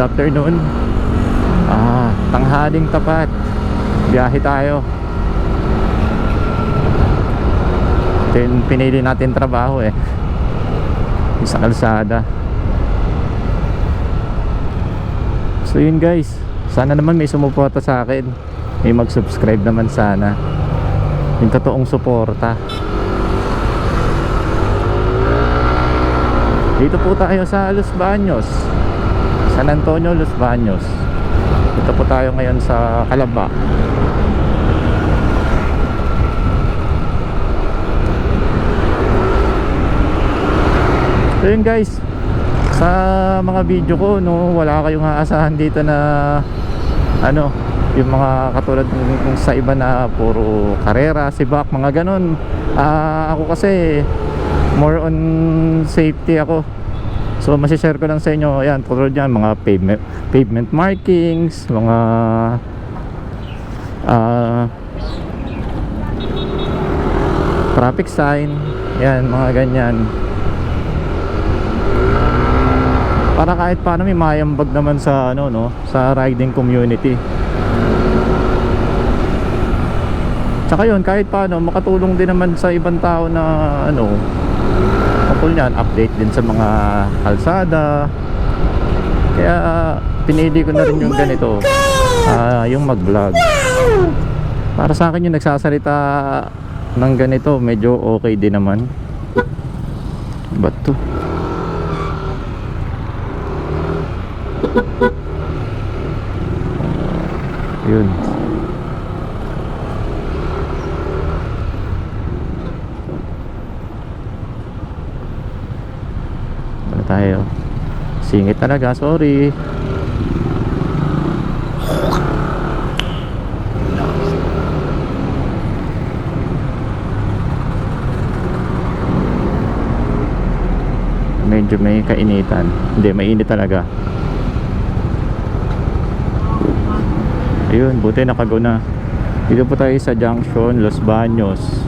afternoon. Tanghaling tapat. Biyahe tayo. Pinili natin trabaho sa kalsada. So yun guys, sana naman may sumuporta sa akin. May mag-subscribe naman sana. Yung totoong suporta. Dito po tayo sa Los Baños, San Antonio, Los Baños. Dito po tayo ngayon sa Calamba. So yun guys, sa mga video ko wala kayong aasahan dito na yung mga katulad kung sa iba na puro karera, sibak, mga ganon. Ako kasi more on safety ako. So masishare ko lang sa inyo, ayan, tulad yan, mga pavement markings, mga traffic sign, yan, mga ganyan. Para kahit paano may mayambag naman sa sa riding community. Tsaka yun, kahit paano makatulong din naman sa ibang tao na kapul yan, update din sa mga kalsada. Kaya pinili ko na rin yung ganito, yung mag vlog. Para sa akin yung nagsasalita ng ganito, medyo okay din naman. Ba't to? Yun. Ano tayo? Singit talaga, sorry. Medyo may kainitan. Hindi, mainit talaga. Ayun, buti nakago na. Dito po tayo sa junction Los Baños.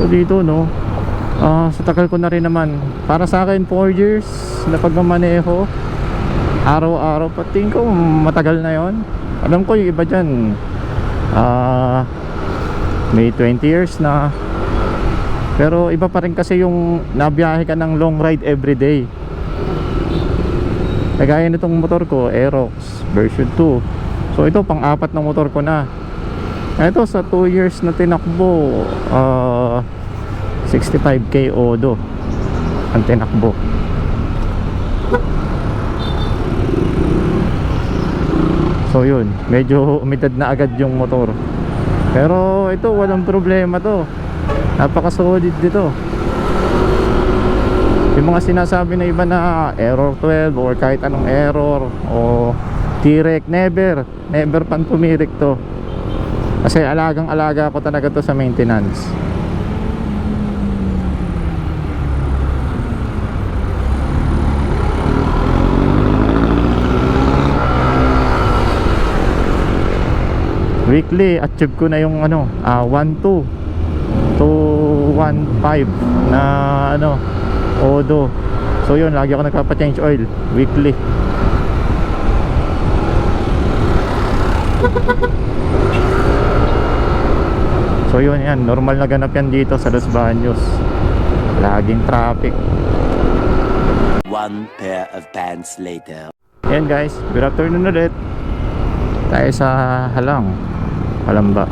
Dito sa tagal ko na rin naman, para sa akin 4 years na pagmamaneho araw-araw, pating ko matagal na yon. Alam ko yung iba dyan may 20 years na, pero iba pa rin kasi yung nabiyahe ka ng long ride everyday. Kagaya nitong motor ko, Aerox version 2. So ito pang-apat na motor ko na. Ito sa 2 years na tinakbo, 65k odo ang tinakbo. So yun, medyo umidad na agad yung motor. Pero ito walang problema to. Napaka-solid dito. Yung mga sinasabi na iba na error 12 or kahit anong error o T-Rec, never pang tumirik to. Kasi alagang-alaga ko talaga to sa maintenance. Weekly achieve ko na yung 1.2 to 1.5 na odo. So yun, lagi ako nagpapa-change oil weekly. So yun, yan, normal na ganap yan dito sa Los Baños. Laging traffic. One pair of pants later. Yan guys, good afternoon ulit. Tayo sa Halang, Calamba.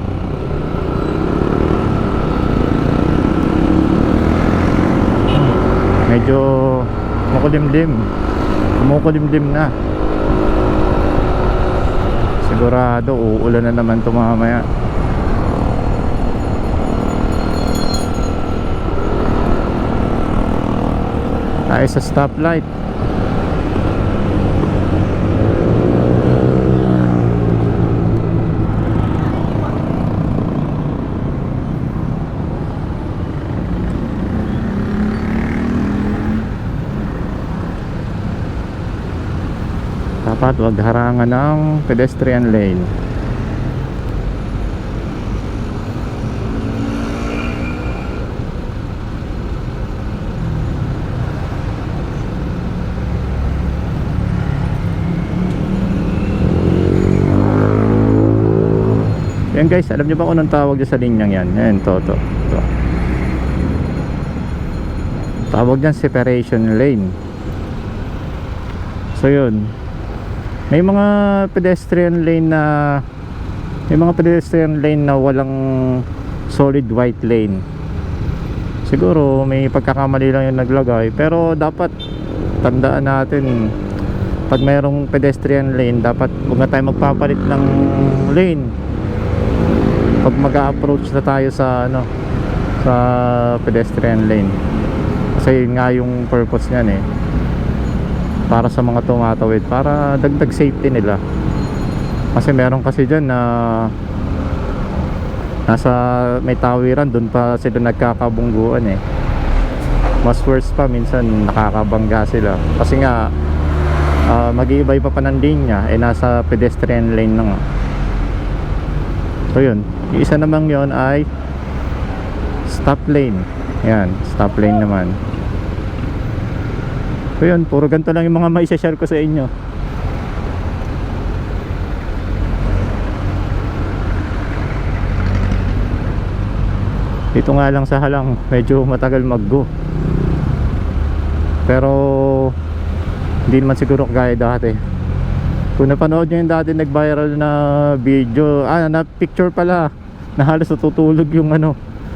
Medyo kumukulimlim na. Sigurado uulan na naman ito mamaya. Tayo sa stoplight. Dapat wag harangan ng pedestrian lane. Yan guys, alam nyo ba kung anong tawag dyan sa linyang yan? Yan, to. Tawag dyan separation lane. So yun, may mga pedestrian lane na walang solid white lane. Siguro may pagkakamali lang yung naglagay, pero dapat tandaan natin, pag mayroong pedestrian lane, dapat huwag na tayo magpapalit ng lane pag mag-a-approach na tayo sa sa pedestrian lane. Kasi yun nga yung purpose niyan para sa mga tumatawid, para dagdag safety nila. Kasi meron kasi dyan na nasa may tawiran, dun pa sila nagkakabungguan Mas worse pa, minsan nakakabangga sila kasi nga mag-iiba pa ng linya, nasa pedestrian lane na nga. So yun, yung isa namang yon ay stop lane. Yan, stop lane naman. So yun, puro ganito lang yung mga maisa-share ko sa inyo. Ito nga lang sa halang, medyo matagal mag-go. Pero hindi naman siguro gaya dati. Kung napanood nyo yung dati nag-viral na video, na picture pala, na halos natutulog yung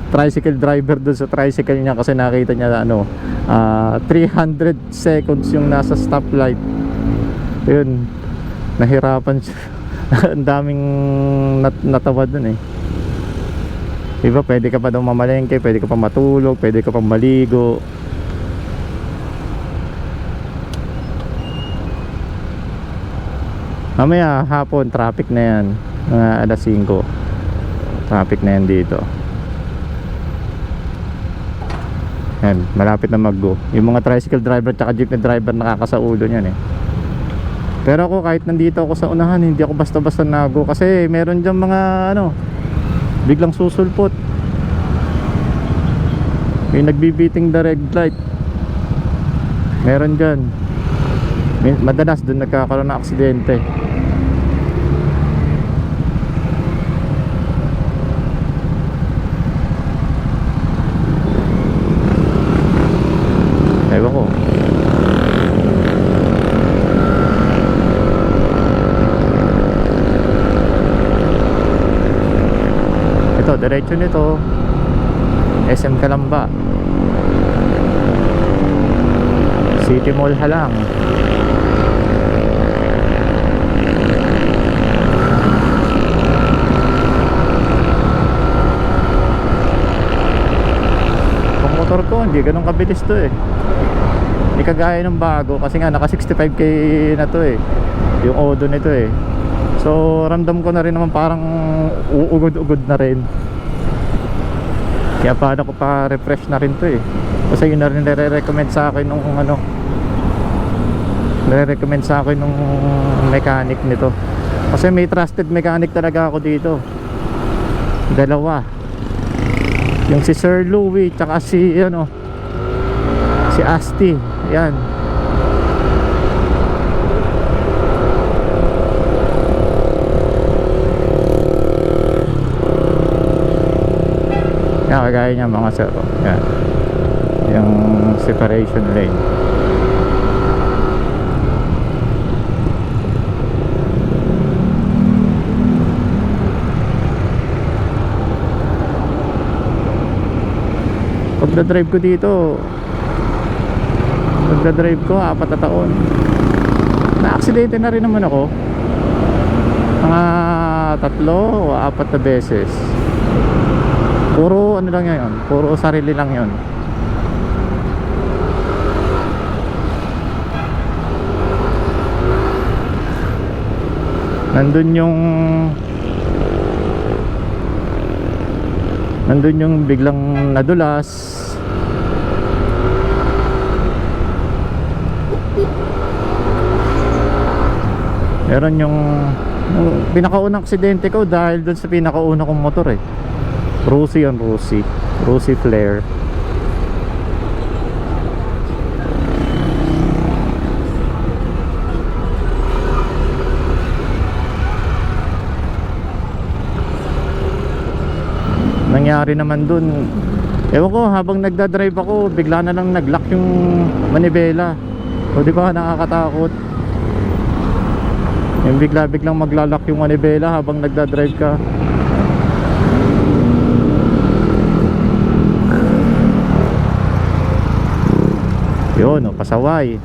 tricycle driver doon sa tricycle niya kasi nakita niya 300 seconds yung nasa stoplight. Yun, nahirapan siya. Ang daming natawa doon Diba, pwede ka pa daw mamalengke, pwede ka pa matulog, pwede ka pa maligo. Mamaya hapon traffic na yan, mga alas 5 traffic na yan dito. Yan, malapit na mag-go. Yung mga tricycle driver at jeepney driver nakakasaulo niyan Pero ako, kahit nandito ako sa unahan, hindi ako basta-basta nag-go kasi meron dyan mga biglang susulpot. May nagbibiting the red light. Meron dyan. Madalas doon nagkakaroon ng aksidente. Ewan ko. Ito, diretso nito SM Calamba, City Mall Halang. Ang motor ko hindi ganun kabilis to Hindi kagaya ng bago kasi nga naka 65k na to yung odo nito So ramdam ko na rin naman parang uugod-ugod na rin. Kaya paano ko pa refresh na rin to kasi yun na rin nire-recommend sa akin nung nire-recommend sa akin nung mechanic nito. Kasi may trusted mechanic talaga ako dito, dalawa, yung si Sir Louie tsaka si si Asti. Yan. Yan, kagaya niya mga sir. Yan, yung separation lane. Pagdadrive ko dito, pagdadrive ko 4 na taon, na-aksidente na rin naman ako mga 3 o 4 na beses. Puro lang yun, puro sarili lang yun. Nandun yung biglang nadulas. Meron yung pinakaunang aksidente ko dahil dun sa pinakauna kong motor eh. Rusi yun, Rusi Flare. Nangyari naman dun, ewan ko, habang nagdadrive ako bigla na lang nag-lock yung manibela. O di ba nakakatakot yung biglang maglalak yung manibela habang nagdadrive ka. Yun o, pasaway.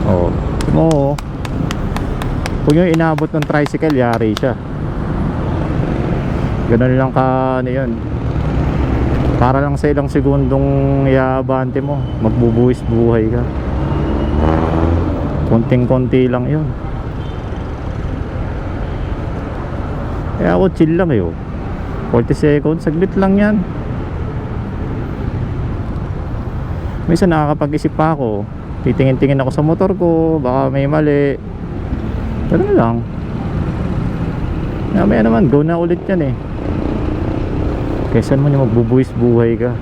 O mo, kung yung inabot ng tricycle, yari siya. Ganun lang ka ano yun, para lang sa ilang segundong iabante mo, magbubuwis buhay ka. Konting-konti lang yun. Kaya ako chill lang eh, 40 seconds, saglit lang yan. Minsan nakakapag-isip pa ako, titingin-tingin ako sa motor ko, baka may mali. Ganun lang. Mamaya naman, go na ulit yan eh. Kaysa mo magbubuwis buhay ka.